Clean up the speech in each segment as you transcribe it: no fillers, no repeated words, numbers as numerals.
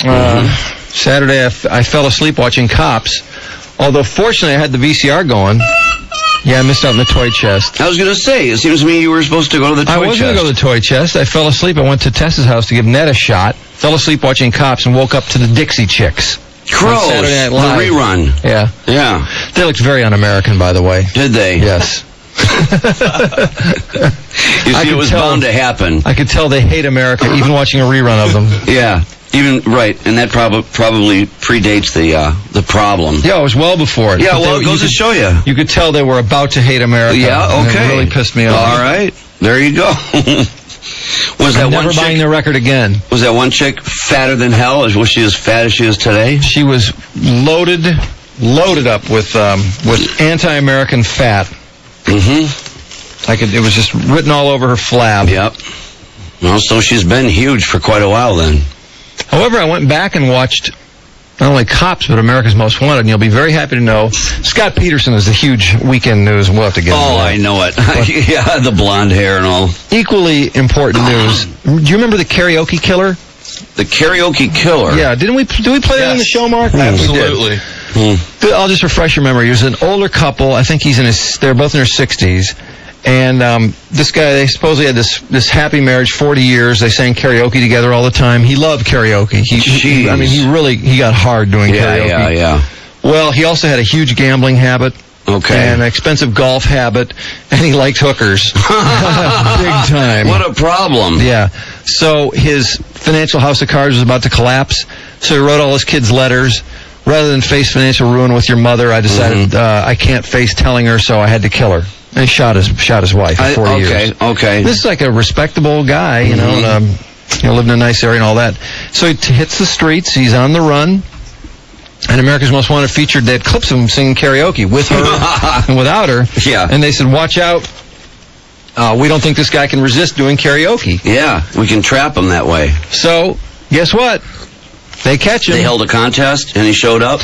Saturday, I fell asleep watching Cops. Although, fortunately, I had the VCR going. Yeah, I missed out on the toy chest. I was going to say, it seems to me you were supposed to go to the toy chest. I was going to go to the toy chest. I fell asleep. I went to Tessa's house to give Ned a shot. Fell asleep watching Cops and woke up to the Dixie Chicks. Gross. Saturday Night Live. The rerun. Yeah. Yeah. They looked very un-American, by the way. Did they? Yes. You see, it was bound to happen. I could tell they hate America, even watching a rerun of them. Yeah. Even right, and that probably predates the problem. Yeah, it was well before it. Yeah, well, it goes to show you. You could tell they were about to hate America. Yeah, okay. And it really pissed me off. All right, there you go. I'm never buying their record again. Was that one chick fatter than hell? Was she as fat as she is today? She was loaded up with anti-American fat. Mm-hmm. It was just written all over her flab. Yep. Well, so she's been huge for quite a while then. However, I went back and watched not only Cops, but America's Most Wanted, and you'll be very happy to know Scott Peterson is the huge weekend news. We'll have to get into that. I know it. Yeah, the blonde hair and all. Equally important news. Do you remember the Karaoke Killer? The Karaoke Killer? Yeah, did we play that on the show, Mark? Absolutely. I'll just refresh your memory. He was an older couple. I think they're both in their 60s. And this guy, they supposedly had this happy marriage, 40 years. They sang karaoke together all the time. He loved karaoke. He got hard doing karaoke. Yeah. Well, he also had a huge gambling habit. Okay. And an expensive golf habit. And he liked hookers. Big time. What a problem. Yeah. So his financial house of cards was about to collapse. So he wrote all his kids letters. Rather than face financial ruin with your mother, I decided I can't face telling her, so I had to kill her. And he shot his wife for 4 years. Okay. This is like a respectable guy, you know, and, lived in a nice area and all that. So he hits the streets. He's on the run. And America's Most Wanted featured that clips of him singing karaoke with her and without her. Yeah. And they said, watch out. We don't think this guy can resist doing karaoke. Yeah, we can trap him that way. So, guess what? They catch him. They held a contest, and he showed up?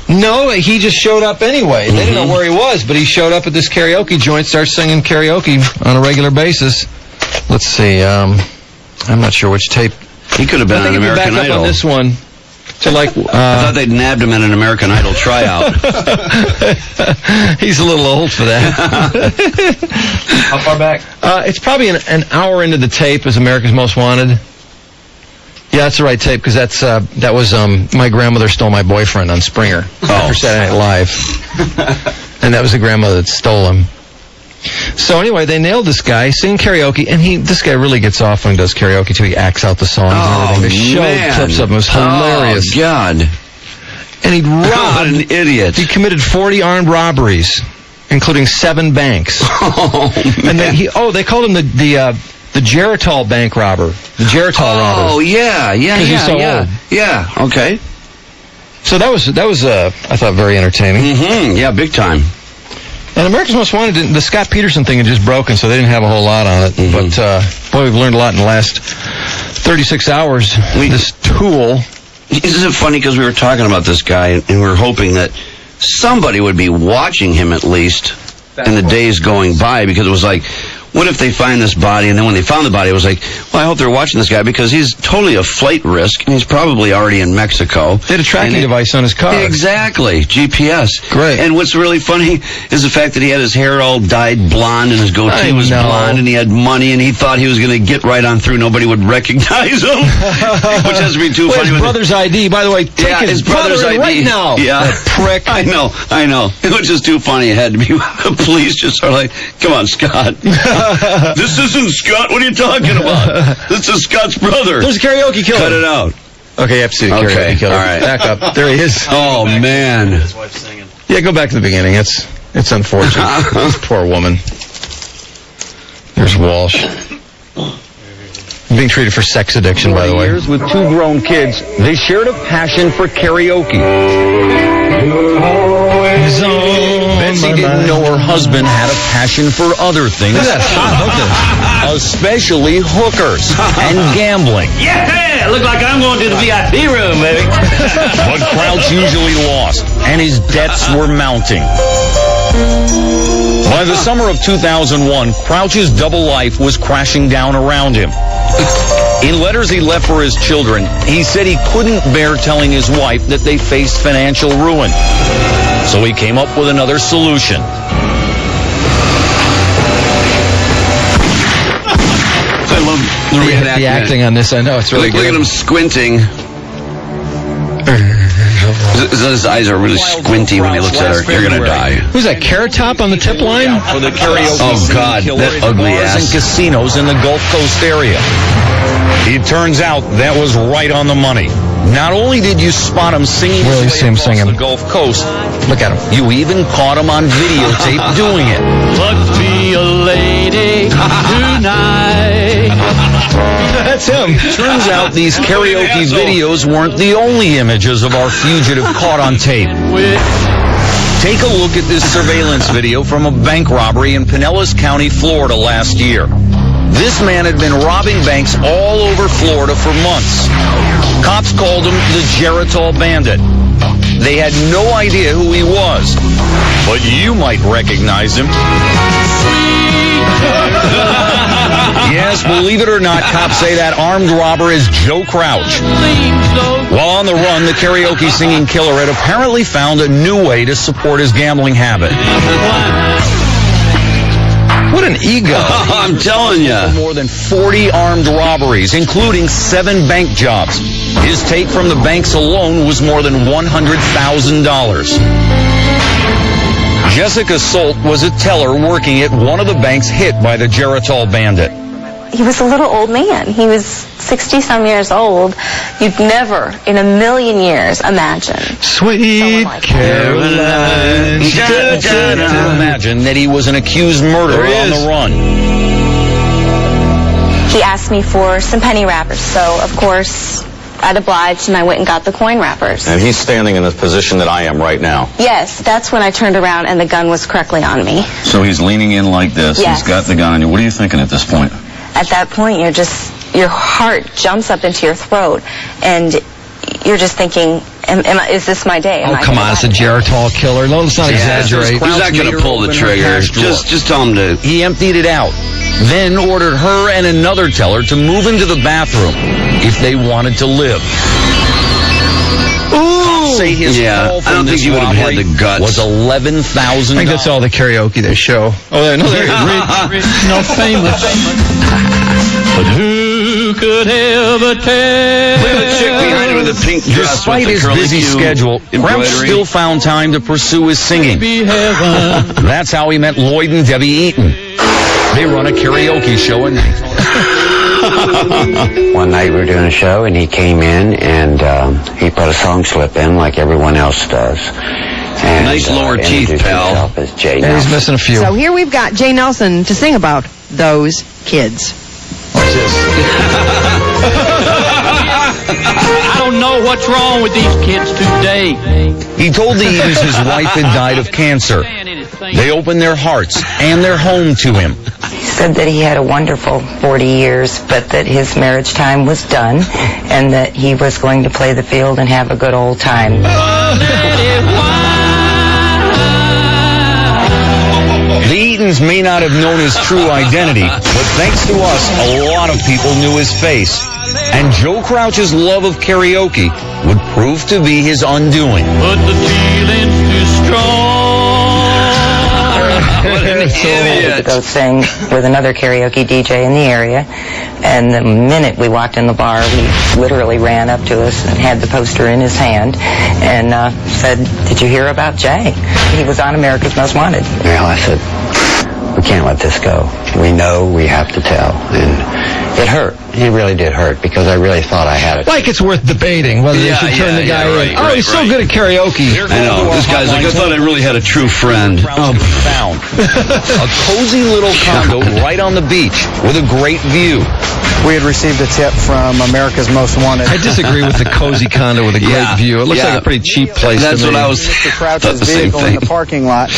No, he just showed up anyway. They didn't know where he was, but he showed up at this karaoke joint, starts singing karaoke on a regular basis. Let's see. I'm not sure which tape. He could have been on American Idol. Idol. On this one. To I thought they'd nabbed him at an American Idol tryout. He's a little old for that. How far back? It's probably an hour into the tape as America's Most Wanted. Yeah, that's the right tape, because that was My Grandmother Stole My Boyfriend on Springer for Saturday Night Live. And that was the grandmother that stole him. So anyway, they nailed this guy singing karaoke, and this guy really gets off when he does karaoke too. He acts out the songs and everything. They showed clips of him. It was hilarious. Oh, God. And he'd robbed. What an idiot. He committed 40 armed robberies, including 7 banks. Oh, man. And they called him the Geritol bank robber. The Geritol robber. Oh, yeah. Because he's so old. Yeah, okay. So that was I thought, very entertaining. Yeah, big time. And America's Most Wanted, the Scott Peterson thing had just broken, so they didn't have a whole lot on it. But, boy, we've learned a lot in the last 36 hours. This tool. Isn't it funny, because we were talking about this guy, and we were hoping that somebody would be watching him at least in the days going by, because it was like, what if they find this body, and then when they found the body, it was like, well, I hope they're watching this guy, because he's totally a flight risk, and he's probably already in Mexico. They had a tracking device on his car. Exactly. GPS. Great. And what's really funny is the fact that he had his hair all dyed blonde, and his goatee was blonde, and he had money, and he thought he was going to get right on through. Nobody would recognize him, which has to be too funny. His brother's ID, by the way, take his brother's ID right now. Yeah. That prick. I know. Which is too funny. It had to be police just sort of like, come on, Scott. This isn't Scott. What are you talking about? This is Scott's brother. There's a karaoke killer. Cut it out. Okay, absolutely. Karaoke killer. All right. Back up. There he is. Oh, man. His wife singing. Yeah, go back to the beginning. It's unfortunate. This poor woman. There's Walsh. Being treated for sex addiction, by the way. Years with 2 grown kids, they shared a passion for karaoke. Betsy didn't know her husband had a passion for other things, especially hookers and gambling. Yeah, look like I'm going to the VIP room, baby. But Crouch usually lost, and his debts were mounting. By the summer of 2001, Crouch's double life was crashing down around him. In letters he left for his children, he said he couldn't bear telling his wife that they faced financial ruin. So he came up with another solution. I love the reenactment. The acting on this, I know, it's really Look at good. him squinting. His eyes are really squinty when he looks at her. You're going to die. Who's that, Carrot Top on the tip line? For the karaoke Oh, God, that ugly bars ass. and casinos in the Gulf Coast area. It turns out that was right on the money. Not only did you spot him singing Really his way see him across singing. the Gulf Coast, Look at him. you even caught him on videotape doing it. Must be a lady tonight. That's him. Turns out these karaoke videos weren't the only images of our fugitive caught on tape. Take a look at this surveillance video from a bank robbery in Pinellas County, Florida last year. This man had been robbing banks all over Florida for months. Cops called him the Geritol Bandit. They had no idea who he was, but you might recognize him. Yes, believe it or not, cops say that armed robber is Joe Crouch. While on the run, the karaoke singing killer had apparently found a new way to support his gambling habit. What an ego. I'm telling you. More than 40 armed robberies, including 7 bank jobs. His take from the banks alone was more than $100,000. Jessica Solt was a teller working at one of the banks hit by the Geritol Bandit. He was a little old man. He was 60-some years old. You'd never, in a million years, imagine. Sweet like Caroline. Imagine that he was an accused murderer on the run. He asked me for some penny wrappers, so of course I'd obliged and I went and got the coin wrappers. And he's standing in the position that I am right now. Yes, that's when I turned around and the gun was correctly on me. So he's leaning in like this. Yes. He's got the gun on you. What are you thinking at this point? At that point, your heart jumps up into your throat, and you're just thinking, is this my day? Am Oh, I come gonna on, it's a die today? Geritol killer. No, let's not exaggerate. He's not going to pull the trigger. Just tell him to. He emptied it out, then ordered her and another teller to move into the bathroom if they wanted to live. Cops say his call I from don't think this he would have had robbery the guts. was $11,000. I think that's all the karaoke they show. Oh, no, there he is. Rich, not famous. But who could ever tell? Look at the chick behind him with the pink dress. Despite with his the busy curly-Q schedule, Crouch embroidery. still found time to pursue his singing. Be heaven. That's how he met Lloyd and Debbie Eaton. They run a karaoke show in One night we were doing a show, and he came in, and he put a song slip in like everyone else does. And, Nice lower teeth, introduced pal. himself as Jay Yeah, he's Nelson. missing a few. So here we've got Jay Nelson to sing about those kids. Watch this. I don't know what's wrong with these kids today. He told the Eatons his wife had died of cancer. They opened their hearts and their home to him. He said that he had a wonderful 40 years, but that his marriage time was done, and that he was going to play the field and have a good old time. The Eatons may not have known his true identity, but thanks to us, a lot of people knew his face. And Joe Crouch's love of karaoke would prove to be his undoing. But the feeling's too strong. What an To idiot. go sing with another karaoke DJ in the area, and the minute we walked in the bar, he literally ran up to us and had the poster in his hand and said, "Did you hear about Jay? He was on America's Most Wanted." Well, I said, we can't let this go. We know we have to tell. And it hurt. It really did hurt, because I really thought I had it. Like it's worth debating whether they should turn the guy in. Oh, he's so good at karaoke. I know. This guy's like, I thought I really had a true friend. Found a cozy little condo right on the beach with a great view. We had received a tip from America's Most Wanted. I disagree with the cozy condo with a great Yeah, view. It looks yeah. like a pretty cheap place That's to me. what I was. Mr. Thought Crouch's the same vehicle in thing. the parking lot.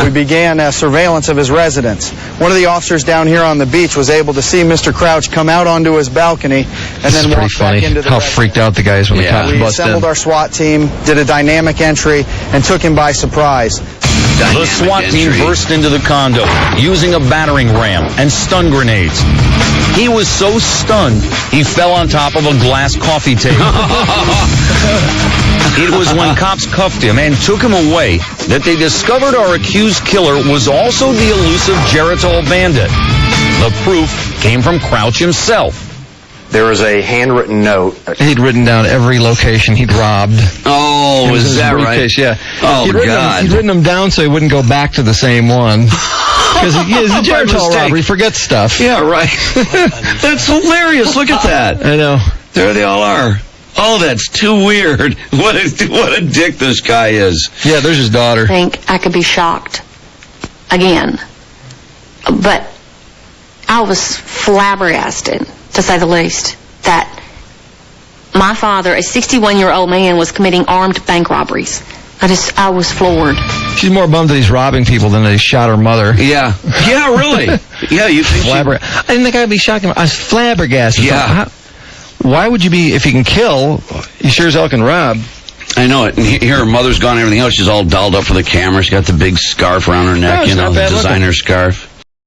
We began surveillance of his residence. One of the officers down here on the beach was able to see Mr. Crouch come out onto his balcony and This is then pretty walk funny. back into the How residence. freaked out the guys when the Yeah. cops We bust assembled in. our SWAT team, did a dynamic entry, and took him by surprise. dynamic The SWAT team entry. burst into the condo using a battering ram and stun grenades. He was so stunned, he fell on top of a glass coffee table. It was when cops cuffed him and took him away that they discovered our accused killer was also the elusive Geritol bandit. The proof came from Crouch himself. There was a handwritten note. He'd written down every location he'd robbed. Oh, It was is in that his right? briefcase, yeah. Oh, he'd God. He'd written them down so he wouldn't go back to the same one. Because it's a By Geritol mistake. robbery. Forget stuff. Yeah, right. That's hilarious. Look at that. I know. There they all are. Oh, that's too weird. What a dick this guy is. Yeah, there's his daughter. I think I could be shocked again. But I was flabbergasted, to say the least, that my father, a 61-year-old man, was committing armed bank robberies. I was floored. She's more bummed that he's robbing people than that he shot her mother. Yeah. Yeah, really. Yeah, you think I didn't think I'd be shocked. I was flabbergasted. Yeah. Why would you be, if you can kill, you sure as hell can rob. I know it. And here her mother's gone and everything else. She's all dolled up for the camera. She's got the big scarf around her neck, Oh, it's you know, not the bad looking. designer scarf.